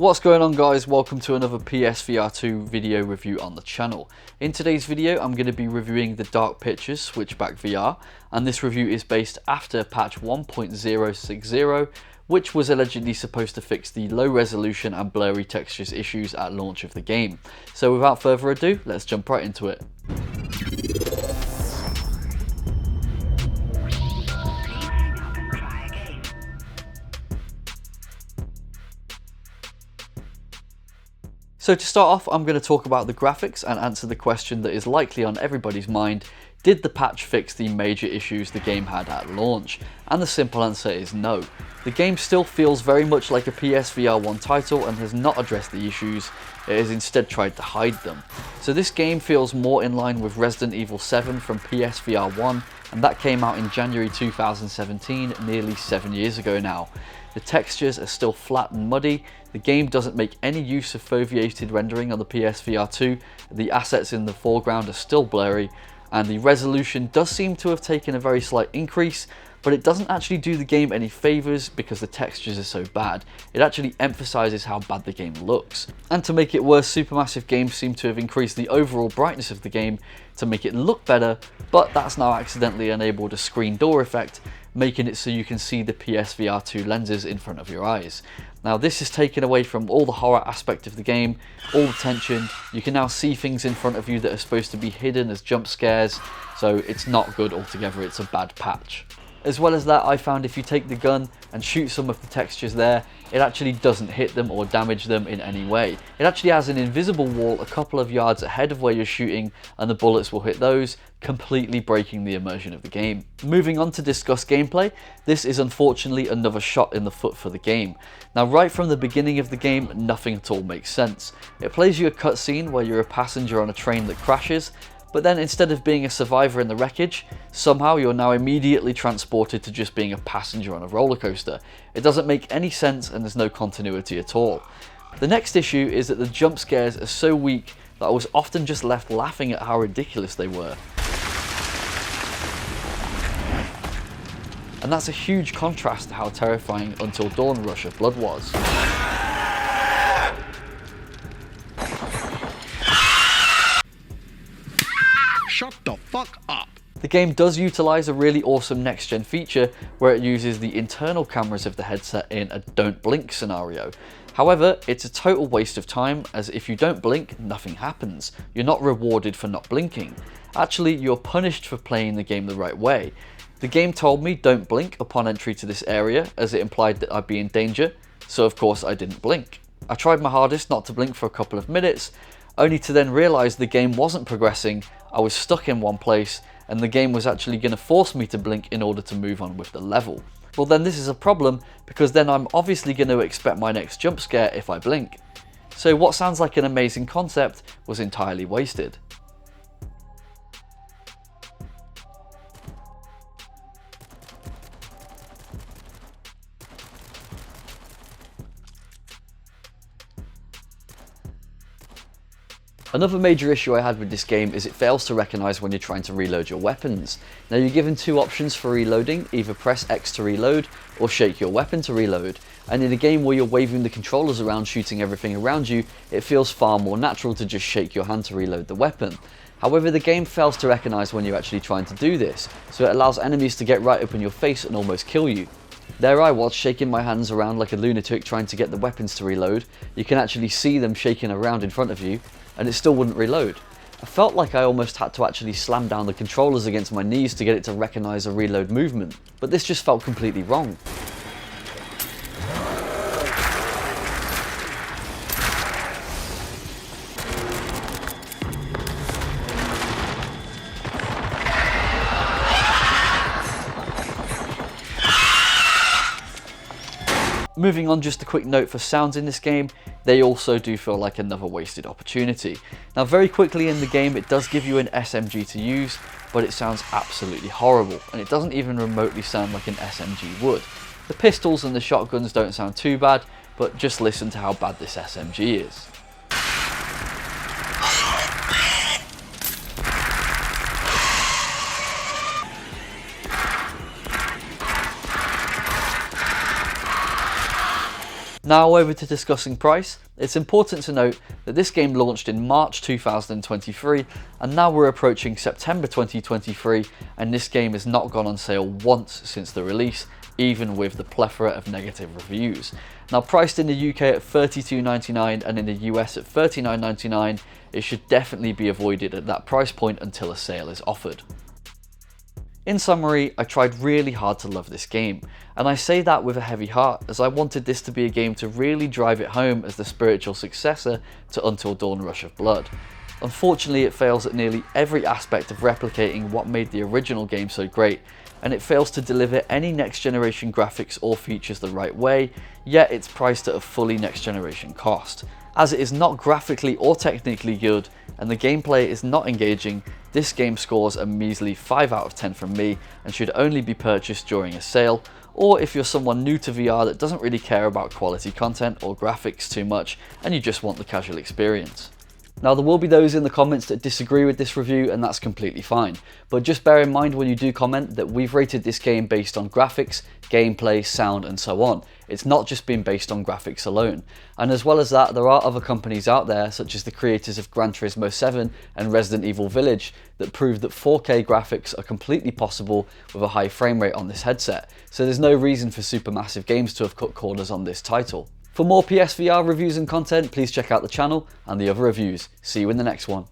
What's going on, guys? Welcome to another PSVR2 video review on the channel. In today's video I'm going to be reviewing the Dark Pictures Switchback VR, and this review is based after patch 1.060, which was allegedly supposed to fix the low resolution and blurry textures issues at launch of the game. So without further ado, let's jump right into it. So to start off, I'm going to talk about the graphics and answer the question that is likely on everybody's mind: did the patch fix the major issues the game had at launch? And the simple answer is no. The game still feels very much like a PSVR1 title and has not addressed the issues, it has instead tried to hide them. So this game feels more in line with Resident Evil 7 from PSVR1, and that came out in January 2017, nearly 7 years ago now. The textures are still flat and muddy, the game doesn't make any use of foveated rendering on the PSVR2, the assets in the foreground are still blurry, and the resolution does seem to have taken a very slight increase, but it doesn't actually do the game any favours because the textures are so bad. It actually emphasises how bad the game looks. And to make it worse, Supermassive Games seem to have increased the overall brightness of the game to make it look better, but that's now accidentally enabled a screen door effect, making it so you can see the PSVR2 lenses in front of your eyes. Now this is taken away from all the horror aspect of the game, all the tension. You can now see things in front of you that are supposed to be hidden as jump scares, so it's not good altogether, it's a bad patch. As well as that, I found if you take the gun and shoot some of the textures there, it actually doesn't hit them or damage them in any way. It actually has an invisible wall a couple of yards ahead of where you're shooting, and the bullets will hit those, completely breaking the immersion of the game. Moving on to discuss gameplay, this is unfortunately another shot in the foot for the game. Now right from the beginning of the game, nothing at all makes sense. It plays you a cutscene where you're a passenger on a train that crashes, but then instead of being a survivor in the wreckage, somehow you're now immediately transported to just being a passenger on a roller coaster. It doesn't make any sense and there's no continuity at all. The next issue is that the jump scares are so weak that I was often just left laughing at how ridiculous they were. And that's a huge contrast to how terrifying Until Dawn Rush of Blood was. Shut the fuck up. The game does utilise a really awesome next-gen feature where it uses the internal cameras of the headset in a don't blink scenario. However, it's a total waste of time, as if you don't blink, nothing happens. You're not rewarded for not blinking. Actually, you're punished for playing the game the right way. The game told me don't blink upon entry to this area, as it implied that I'd be in danger, so of course I didn't blink. I tried my hardest not to blink for a couple of minutes, only to then realise the game wasn't progressing. I was stuck in one place and the game was actually going to force me to blink in order to move on with the level. Well then this is a problem, because then I'm obviously going to expect my next jump scare if I blink. So what sounds like an amazing concept was entirely wasted. Another major issue I had with this game is it fails to recognise when you're trying to reload your weapons. Now you're given two options for reloading: either press X to reload or shake your weapon to reload. And in a game where you're waving the controllers around shooting everything around you, it feels far more natural to just shake your hand to reload the weapon. However, the game fails to recognise when you're actually trying to do this, so it allows enemies to get right up in your face and almost kill you. There I was, shaking my hands around like a lunatic trying to get the weapons to reload. You can actually see them shaking around in front of you, and it still wouldn't reload. I felt like I almost had to actually slam down the controllers against my knees to get it to recognise a reload movement, but this just felt completely wrong. Moving on, just a quick note for sounds in this game, they also do feel like another wasted opportunity. Now very quickly in the game it does give you an SMG to use, but it sounds absolutely horrible, and it doesn't even remotely sound like an SMG would. The pistols and the shotguns don't sound too bad, but just listen to how bad this SMG is. Now over to discussing price. It's important to note that this game launched in March 2023 and now we're approaching September 2023 and this game has not gone on sale once since the release, even with the plethora of negative reviews. Now priced in the UK at $32.99 and in the US at $39.99, it should definitely be avoided at that price point until a sale is offered. In summary, I tried really hard to love this game, and I say that with a heavy heart as I wanted this to be a game to really drive it home as the spiritual successor to Until Dawn Rush of Blood. Unfortunately, it fails at nearly every aspect of replicating what made the original game so great, and it fails to deliver any next generation graphics or features the right way, yet it's priced at a fully next generation cost. As it is not graphically or technically good, and the gameplay is not engaging, this game scores a measly 5 out of 10 from me and should only be purchased during a sale, or if you're someone new to VR that doesn't really care about quality content or graphics too much and you just want the casual experience. Now there will be those in the comments that disagree with this review and that's completely fine, but just bear in mind when you do comment that we've rated this game based on graphics, gameplay, sound and so on. It's not just been based on graphics alone. And as well as that, there are other companies out there such as the creators of Gran Turismo 7 and Resident Evil Village that prove that 4K graphics are completely possible with a high frame rate on this headset, so there's no reason for Supermassive Games to have cut corners on this title. For more PSVR reviews and content, please check out the channel and the other reviews. See you in the next one.